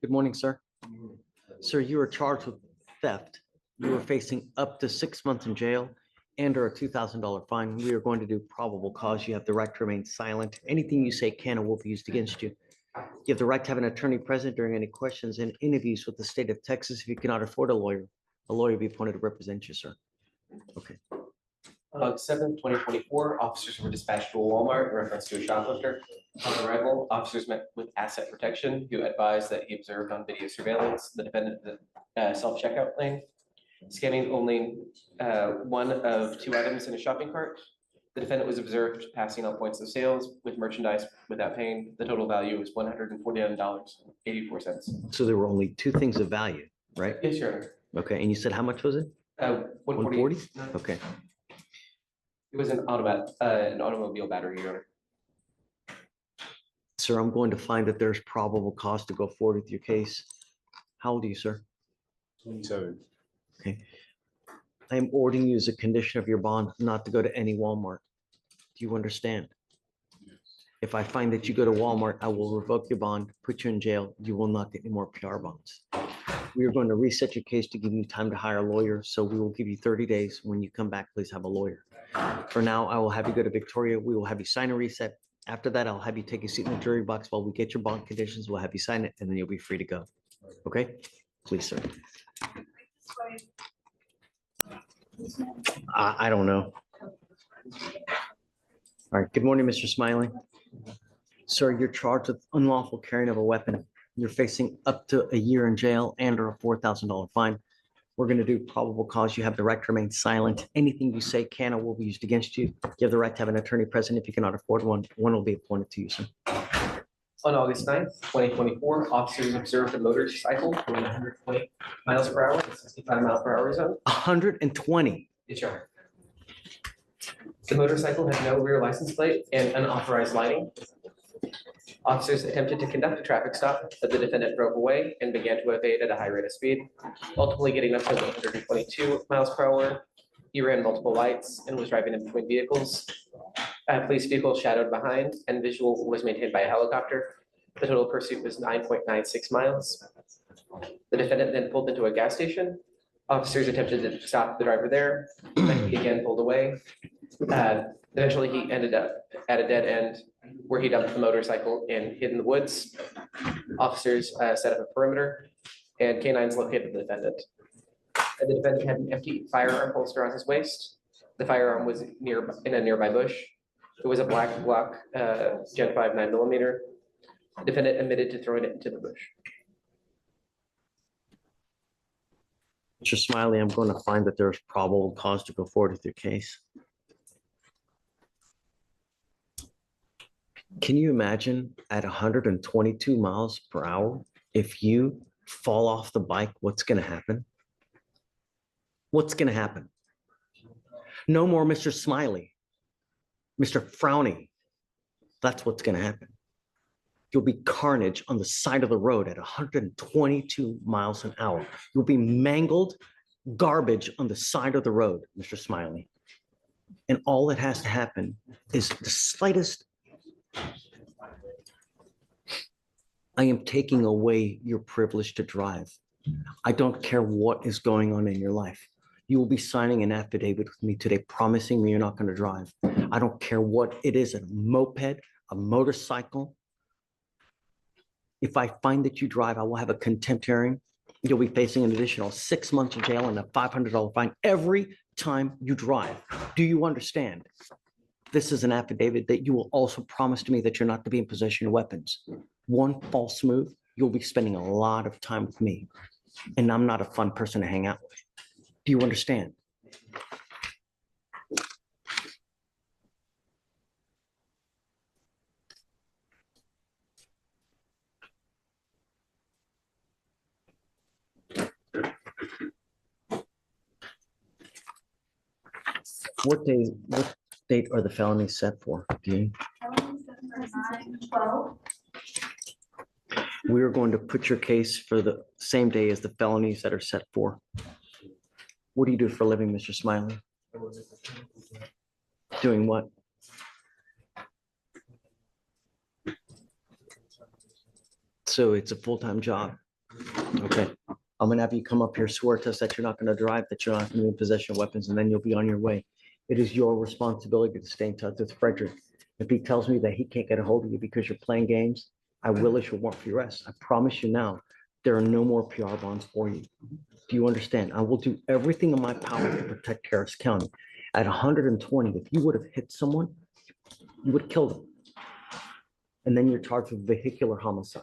Good morning, sir. Sir, you are charged with theft. You are facing up to 6 months in jail and or a $2,000 fine. We are going to do probable cause. You have the right to remain silent. Anything you say can and will be used against you. You have the right to have an attorney present during any questions and interviews with the state of Texas. If you cannot afford a lawyer will be appointed to represent you, sir. Okay. On August 7th, 2024, officers were dispatched to a Walmart in reference to a shoplifter. On arrival, officers met with asset protection, who advised that he observed on video surveillance the defendant in the self-checkout lane, scanning only one of two items in a shopping cart. The defendant was observed passing on points of sales with merchandise without paying. The total value was $149.84. So there were only two things of value, right? Yes, Your Honor. Okay. And you said how much was it? 140. Okay. It was an automobile battery, Your Honor. Sir, I'm going to find that there's probable cause to go forward with your case. How old are you, sir? 27. Okay. I am ordering you as a condition of your bond not to go to any Walmart. Do you understand? Yes. If I find that you go to Walmart, I will revoke your bond, put you in jail. You will not get any more PR bonds. We are going to reset your case to give you time to hire a lawyer. So we will give you 30 days. When you come back, please have a lawyer. For now, I will have you go to Victoria. We will have you sign a reset. After that, I'll have you take a seat in the jury box while we get your bond conditions. We'll have you sign it and then you'll be free to go. Okay? Please, sir. I don't know. All right. Good morning, Mr. Smiley. Sir, you're charged with unlawful carrying of a weapon. You're facing up to a year in jail and or a $4,000 fine. We're going to do probable cause. You have the right to remain silent. Anything you say can or will be used against you. You have the right to have an attorney present. If you cannot afford one will be appointed to you, sir. On August 9th, 2024, officers observed a motorcycle going 120 miles per hour in a 65 mile per hour zone. 120. Yes, Your Honor. The motorcycle had no rear license plate and unauthorized lighting. Officers attempted to conduct a traffic stop, but the defendant drove away and began to evade at a high rate of speed, ultimately getting up to 122 miles per hour. He ran multiple lights and was driving in between vehicles. A police vehicle shadowed behind and visual was maintained by a helicopter. The total pursuit was 9.96 miles. The defendant then pulled into a gas station. Officers attempted to stop the driver there, but he again pulled away. Eventually, he ended up at a dead end where he dumped the motorcycle and hid in the woods. Officers set up a perimeter and canines located the defendant. The defendant had an empty firearm holster on his waist. The firearm was in a nearby bush. It was a black Glock Gen 5 9mm. The defendant admitted to throwing it into the bush. Mr. Smiley, I'm going to find that there's probable cause to go forward with your case. Can you imagine at 122 miles per hour, if you fall off the bike, what's going to happen? What's going to happen? No more Mr. Smiley, Mr. Frowny. That's what's going to happen. You'll be carnage on the side of the road at 122 miles an hour. You'll be mangled garbage on the side of the road, Mr. Smiley. And all that has to happen is the slightest. I am taking away your privilege to drive. I don't care what is going on in your life. You will be signing an affidavit with me today, promising me you're not going to drive. I don't care what it is, a moped, a motorcycle. If I find that you drive, I will have a contempt hearing. You'll be facing an additional 6 months in jail and a $500 fine every time you drive. Do you understand? This is an affidavit that you will also promise to me that you're not to be in possession of weapons. One false move, you'll be spending a lot of time with me. And I'm not a fun person to hang out with. Do you understand? What date are the felonies set for? Do you? We are going to put your case for the same day as the felonies that are set for. What do you do for a living, Mr. Smiley? Doing what? So it's a full-time job. I'm gonna have you come up here, swear to us that you're not gonna drive, that you're not gonna be in possession of weapons, and then you'll be on your way. It is your responsibility to stay in touch with Frederick. If he tells me that he can't get a hold of you because you're playing games, I will issue a warrant for your arrest. I promise you now, there are no more PR bonds for you. Do you understand? I will do everything in my power to protect Harris County. At 120, if you would have hit someone, you would have killed them. And then you're charged with vehicular homicide.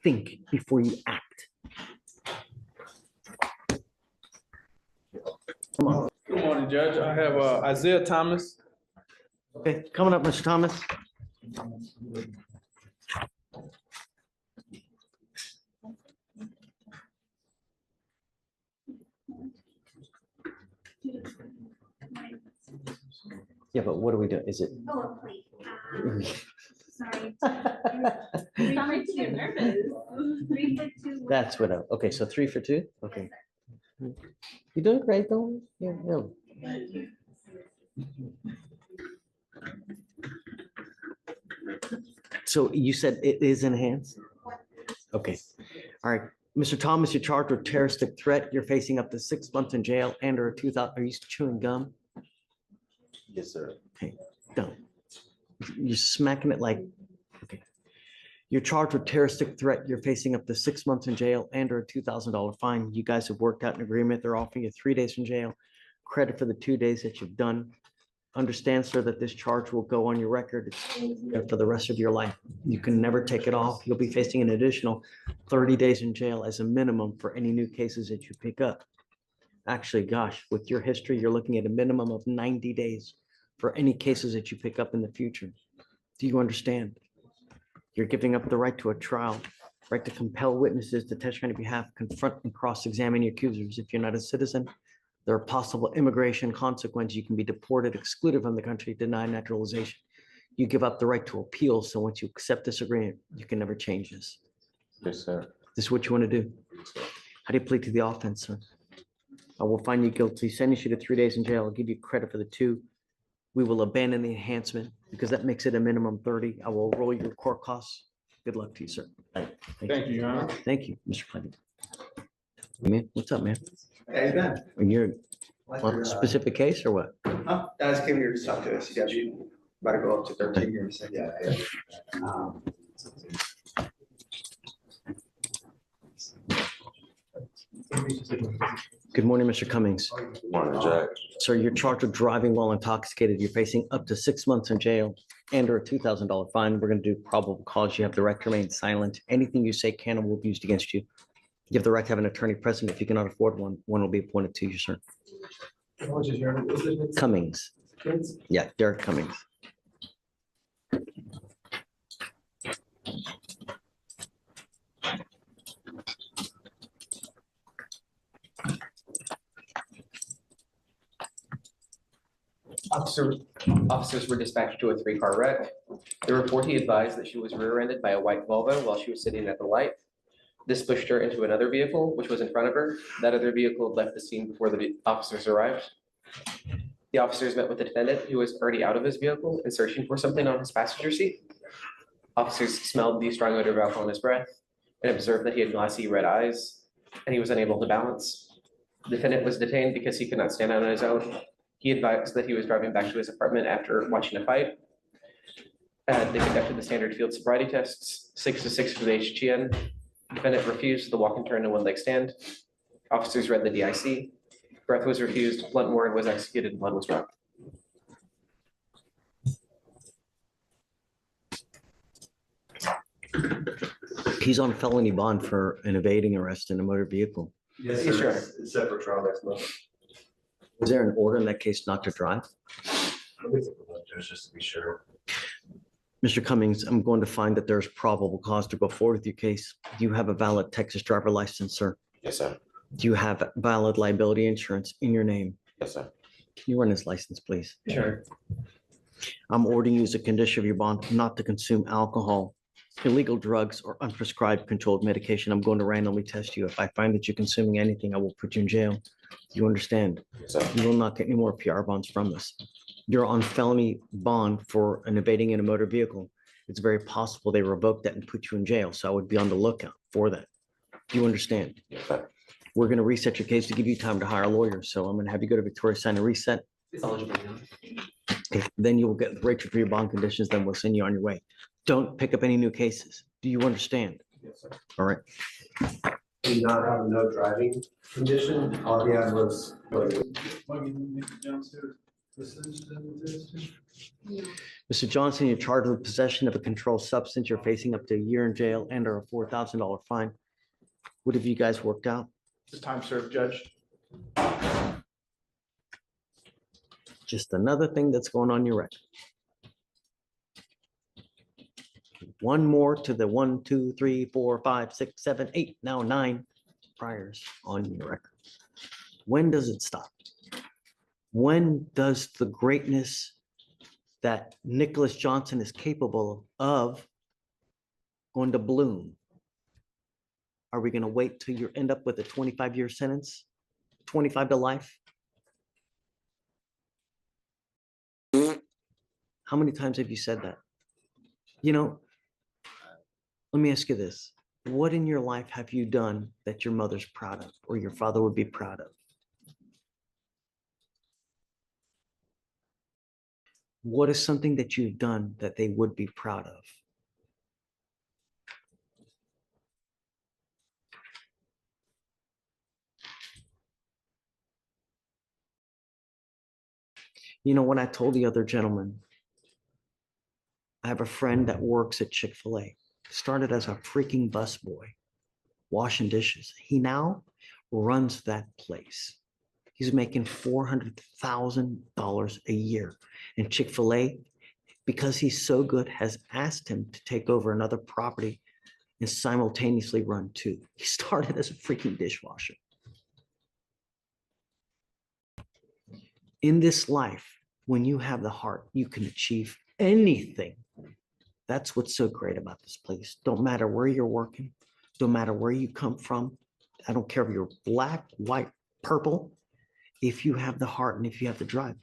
Think before you act. Come on. Good morning, Judge. I have Isaiah Thomas. Okay, coming up, Mr. Thomas. Yeah, but what do we do? Is it? Oh, please. Sorry. I'm too nervous. 3 for 2. That's what, okay, so 3 for 2? Okay. You're doing great, though. Yeah, yeah. So you said it is enhanced? Okay, all right. Mr. Thomas, you're charged with terroristic threat. You're facing up to 6 months in jail and or 2,000, are you chewing gum? Yes, sir. Okay, don't. You're smacking it like, okay. You're charged with terroristic threat. You're facing up to 6 months in jail and or a $2,000 fine. You guys have worked out an agreement. They're offering you 3 days in jail. Credit for the 2 days that you've done. Understand, sir, that this charge will go on your record for the rest of your life. You can never take it off. You'll be facing an additional 30 days in jail as a minimum for any new cases that you pick up. Actually, gosh, with your history, you're looking at a minimum of 90 days for any cases that you pick up in the future. Do you understand? You're giving up the right to a trial, right to compel witnesses to testify on your behalf, confront and cross-examine your accusers. If you're not a citizen, there are possible immigration consequences. You can be deported, excluded from the country, denied naturalization. You give up the right to appeal. So once you accept this agreement, you can never change this. Yes, sir. This is what you want to do. How do you plead to the offense, sir? I will find you guilty, sentence you to 3 days in jail. I'll give you credit for the 2. We will abandon the enhancement because that makes it a minimum 30. I will roll your court costs. Good luck to you, sir. Thank you, Your Honor. Thank you, Mr. Plenty. Man, what's up, man? Hey, Ben. Are you Like on your, a specific case or what? I just came here to talk to us. You got you about to go up to 13 years. Yeah. Um, Good morning, Mr. Cummings. Morning, Jack. Sir, you're charged with driving while intoxicated. You're facing up to 6 months in jail and or a $2,000 fine. We're going to do probable cause. You have the right to remain silent. Anything you say can and will be used against you. You have the right to have an attorney present. If you cannot afford one, one will be appointed to you, sir. Cummings. Yeah, Derek Cummings. Officers were dispatched to a 3-car wreck. The reportee advised that she was rear-ended by a white Volvo while she was sitting at the light. This pushed her into another vehicle, which was in front of her. That other vehicle left the scene before the officers arrived. The officers met with the defendant, who was already out of his vehicle and searching for something on his passenger seat. Officers smelled the strong odor of alcohol in his breath and observed that he had glassy red eyes, and he was unable to balance. The defendant was detained because he could not stand on his own. He advised that he was driving back to his apartment after watching a fight. They conducted the standard field sobriety tests, 6 to 6 for the HGN. Defendant refused the walk and turn and 1-leg stand. Officers read the DIC. Breath was refused, blunt warrant was executed, and blood was drawn. He's on felony bond for an evading arrest in a motor vehicle. Yes, Yes, sir. sir. It's set for trial next month. Is there an order in that case not to drive? Just to be sure. Mr. Cummings, I'm going to find that there's probable cause to go forward with your case. Do you have a valid Texas driver license, sir? Yes, sir. Do you have valid liability insurance in your name? Yes, sir. Can you run his license, please? Sure. I'm ordering you as a condition of your bond not to consume alcohol, illegal drugs, or unprescribed controlled medication. I'm going to randomly test you. If I find that you're consuming anything, I will put you in jail. You understand? Yes, sir. You will not get any more PR bonds from this. You're on felony bond for an evading in a motor vehicle. It's very possible they revoke that and put you in jail. So I would be on the lookout for that. Do you understand? Yes, sir. We're going to reset your case to give you time to hire a lawyer. So I'm going to have you go to Victoria, sign a reset. It's eligible. Your Honor. Okay, then you will get the rate for your bond conditions. Then we'll send you on your way. Don't pick up any new cases. Do you understand? Yes, sir. All right. Do not have a no driving condition. All he had was, Mr. Johnson, you're charged with possession of a controlled substance. You're facing up to a year in jail and or a $4,000 fine. What have you guys worked out? The time served, Judge. Just another thing that's going on your record. One more to the 1, 2, 3, 4, 5, 6, 7, 8, now 9 priors on your record. When does it stop? When does the greatness that Nicholas Johnson is capable of going to bloom? Are we going to wait till you end up with a 25-year sentence, 25 to life? How many times have you said that? You know, let me ask you this. What in your life have you done that your mother's proud of or your father would be proud of? What is something that you've done that they would be proud of? You know, when I told the other gentleman, I have a friend that works at Chick-fil-A, started as a freaking busboy, washing dishes. He now runs that place. He's making $400,000 a year. And Chick-fil-A, because he's so good, has asked him to take over another property and simultaneously run two. He started as a freaking dishwasher. In this life, when you have the heart, you can achieve anything. That's what's so great about this place. Don't matter where you're working, don't matter where you come from. I don't care if you're black, white, purple. If you have the heart and if you have the drive,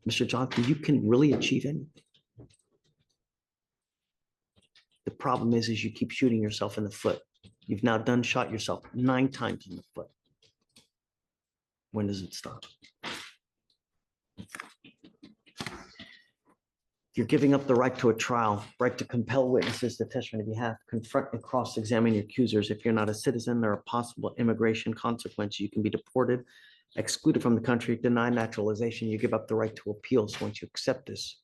Mr. Johnson, you can really achieve anything. The problem is you keep shooting yourself in the foot. You've now shot yourself 9 times in the foot. When does it stop? You're giving up the right to a trial, right to compel witnesses to testify on your behalf, confront and cross-examine your accusers. If you're not a citizen, there are possible immigration consequences. You can be deported, excluded from the country, denied naturalization. You give up the right to appeal. So once you accept this,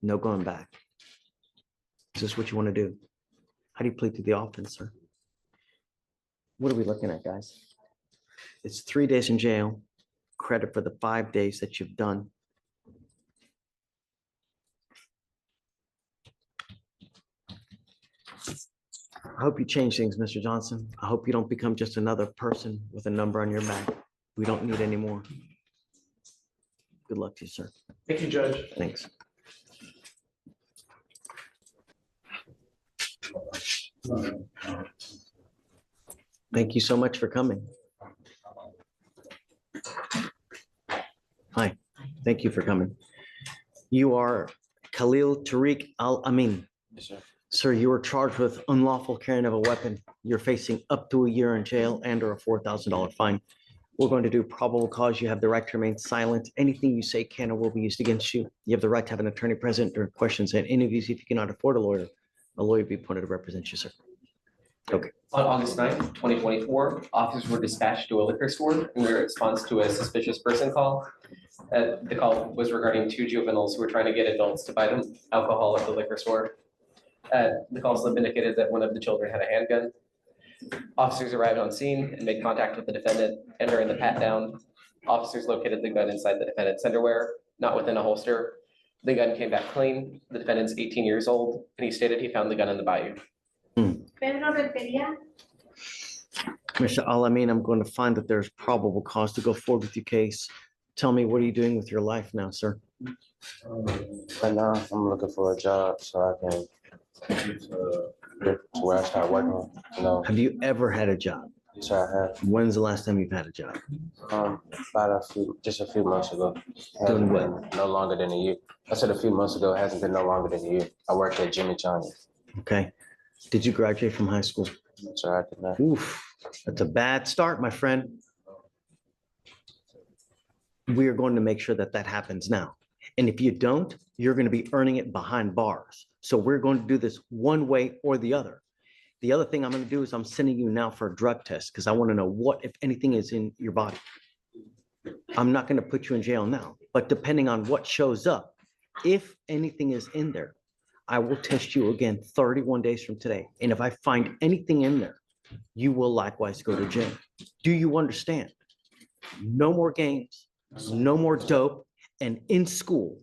no going back. Is this what you want to do? How do you plead to the offense, sir? What are we looking at, guys? It's 3 days in jail, credit for the 5 days that you've done. I hope you change things, Mr. Johnson. I hope you don't become just another person with a number on your back. We don't need any more. Good luck to you, sir. Thank you, Judge. Thanks. Thank you so much for coming. Hi, thank you for coming. You are Khil Tariq Al-Amin. Yes, sir. Sir, you are charged with unlawful carrying of a weapon. You're facing up to a year in jail and or a $4,000 fine. We're going to do probable cause. You have the right to remain silent. Anything you say can or will be used against you. You have the right to have an attorney present during questions and interviews. If you cannot afford a lawyer will be appointed to represent you, sir. Okay. On August 9th, 2024, officers were dispatched to a liquor store in response to a suspicious person call. The call was regarding 2 juveniles who were trying to get adults to buy them alcohol at the liquor store. The call slip indicated that one of the children had a handgun. Officers arrived on scene and made contact with the defendant, and during the pat down, officers located the gun inside the defendant's underwear, not within a holster. The gun came back clean. The defendant's 18 years old, and he stated he found the gun in the bayou. Pedro Renteria. Mr. Al-Amin, I'm going to find that there's probable cause to go forward with your case. Tell me, what are you doing with your life now, sir? Right now, I'm looking for a job so I can get to where I start working. You know, Have you ever had a job? so I have When's the last time you've had a job? about just a few months ago. Doing Hasn't what? been no longer than a year. I said a few months ago. It hasn't been no longer than a year. I worked at Jimmy John's. Okay. Did you graduate from high school? So I did not. Oof, that's a bad start, my friend. We are going to make sure that that happens now. And if you don't, you're going to be earning it behind bars. So we're going to do this one way or the other. The other thing I'm going to do is I'm sending you now for a drug test because I want to know what, if anything, is in your body. I'm not going to put you in jail now, but depending on what shows up, if anything is in there, I will test you again 31 days from today. And if I find anything in there, you will likewise go to jail. Do you understand? No more games, no more dope. And in school,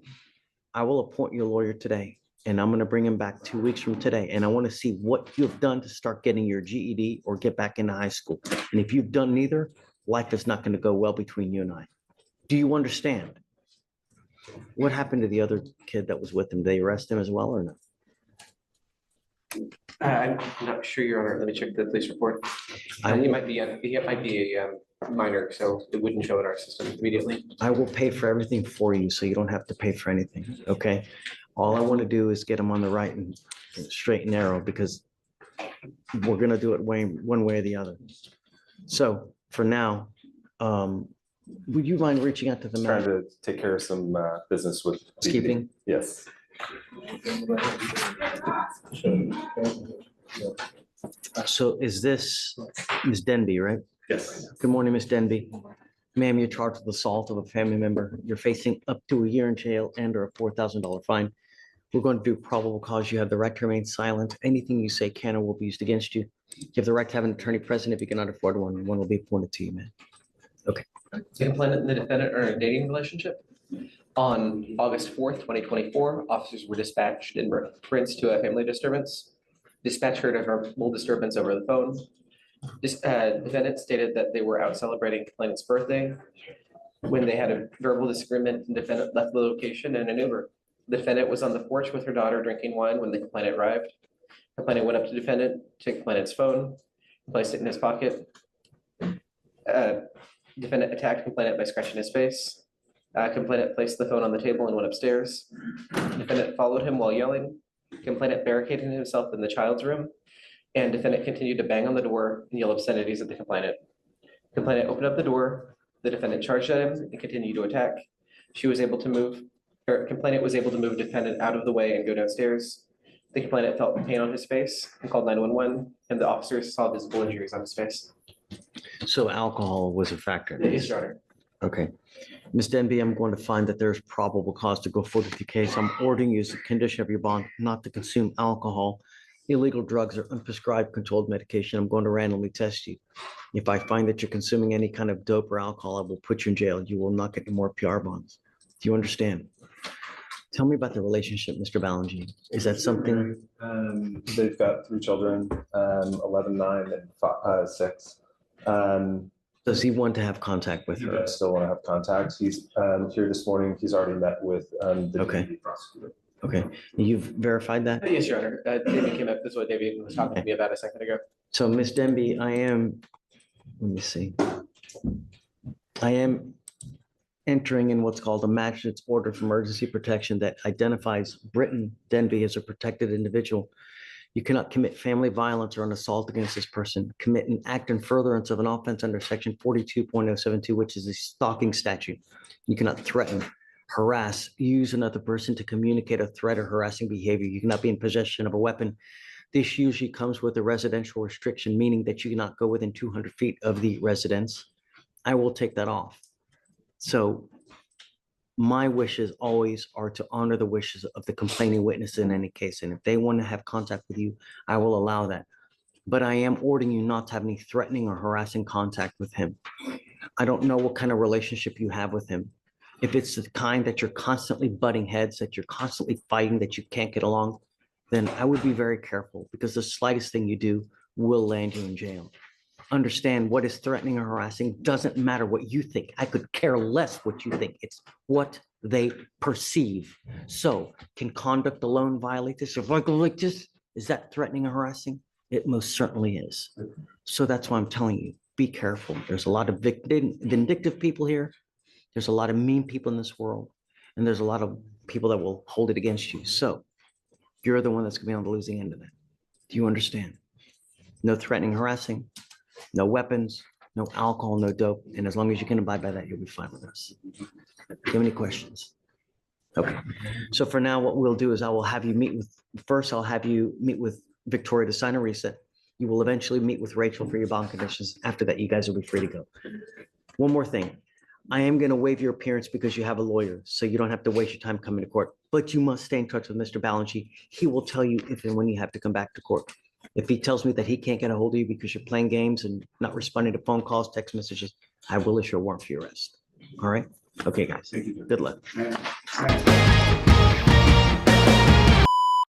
I will appoint your lawyer today. And I'm going to bring him back 2 weeks from today. And I want to see what you've done to start getting your GED or get back into high school. And if you've done neither, life is not going to go well between you and I. Do you understand? What happened to the other kid that was with him? Did they arrest him as well or no? I'm not sure, Your Honor. Let me check the police report. I He will, might be a minor, so it wouldn't show in our system immediately. I will pay for everything for you, so you don't have to pay for anything, okay? All I want to do is get him on the right and straight and narrow because we're gonna do it one way or the other. So for now, would you mind reaching out to the Trying man? to take care of some business with. Housekeeping? Yes. So is this Ms. Denby, right? Yes. Good morning, Ms. Denby. Ma'am, you're charged with assault of a family member. You're facing up to a year in jail and or a $4,000 fine. We're going to do probable cause. You have the right to remain silent. Anything you say can or will be used against you. You have the right to have an attorney present. If you cannot afford one, one will be appointed to you, man. The complainant and the defendant are in a dating relationship. On August 4th, 2024, officers were dispatched in reference to a family disturbance. Dispatch heard a verbal disturbance over the phone. This defendant stated that they were out celebrating complainant's birthday. When they had a verbal disagreement, the defendant left the location in an Uber. The defendant was on the porch with her daughter drinking wine when the complainant arrived. Complainant went up to defendant, took complainant's phone, placed it in his pocket. Defendant attacked complainant by scratching his face. Complainant placed the phone on the table and went upstairs. Defendant followed him while yelling. Complainant barricaded himself in the child's room, and defendant continued to bang on the door and yell obscenities at the complainant. Complainant opened up the door. The defendant charged at him and continued to attack. Complainant was able to move defendant out of the way and go downstairs. The complainant felt pain on his face and called 911, and the officers saw visible injuries on his face. So alcohol was a factor. Yes, Your Honor. Okay. Ms. Denby, I'm going to find that there's probable cause to go forward with the case. I'm ordering you as a condition of your bond not to consume alcohol, illegal drugs, or unprescribed controlled medication. I'm going to randomly test you. If I find that you're consuming any kind of dope or alcohol, I will put you in jail. You will not get any more PR bonds. Do you understand? Tell me about the relationship, Mr. Ballangy. Is that something? They've got 3 children, 11, 9, and 6. Does he want to have contact with He her? does still want to have contact. He's here this morning. He's already met with the Okay. deputy prosecutor. Okay, you've verified that? Yes, Your Honor. David came up, this is what David was talking to me about a second ago. So Ms. Denby, let me see. I am entering in what's called a magistrate's order for emergency protection that identifies Britton Denby as a protected individual. You cannot commit family violence or an assault against this person, commit an act in furtherance of an offense under section 42.072, which is a stalking statute. You cannot threaten, harass, use another person to communicate a threat or harassing behavior. You cannot be in possession of a weapon. This usually comes with a residential restriction, meaning that you cannot go within 200 feet of the residence. I will take that off. So my wishes always are to honor the wishes of the complaining witness in any case. And if they want to have contact with you, I will allow that. But I am ordering you not to have any threatening or harassing contact with him. I don't know what kind of relationship you have with him. If it's the kind that you're constantly butting heads, that you're constantly fighting, that you can't get along, then I would be very careful because the slightest thing you do will land you in jail. Understand what is threatening or harassing doesn't matter what you think. I could care less what you think. It's what they perceive. So can conduct alone violate this? If I go like this, is that threatening or harassing? It most certainly is. So that's why I'm telling you, be careful. There's a lot of vindictive people here. There's a lot of mean people in this world. And there's a lot of people that will hold it against you. So you're the one that's gonna be on the losing end of that. Do you understand? No threatening, harassing, no weapons, no alcohol, no dope. And as long as you can abide by that, you'll be fine with us. Do you have any questions? Okay. So for now, what we'll do is I'll have you meet with Victoria to sign a reset. You will eventually meet with Rachel for your bond conditions. After that, you guys will be free to go. One more thing. I am going to waive your appearance because you have a lawyer, so you don't have to waste your time coming to court. But you must stay in touch with Mr. Balanchi. He will tell you if and when you have to come back to court. If he tells me that he can't get a hold of you because you're playing games and not responding to phone calls, text messages, I will issue a warrant for your arrest. All right? Okay, guys. Good luck.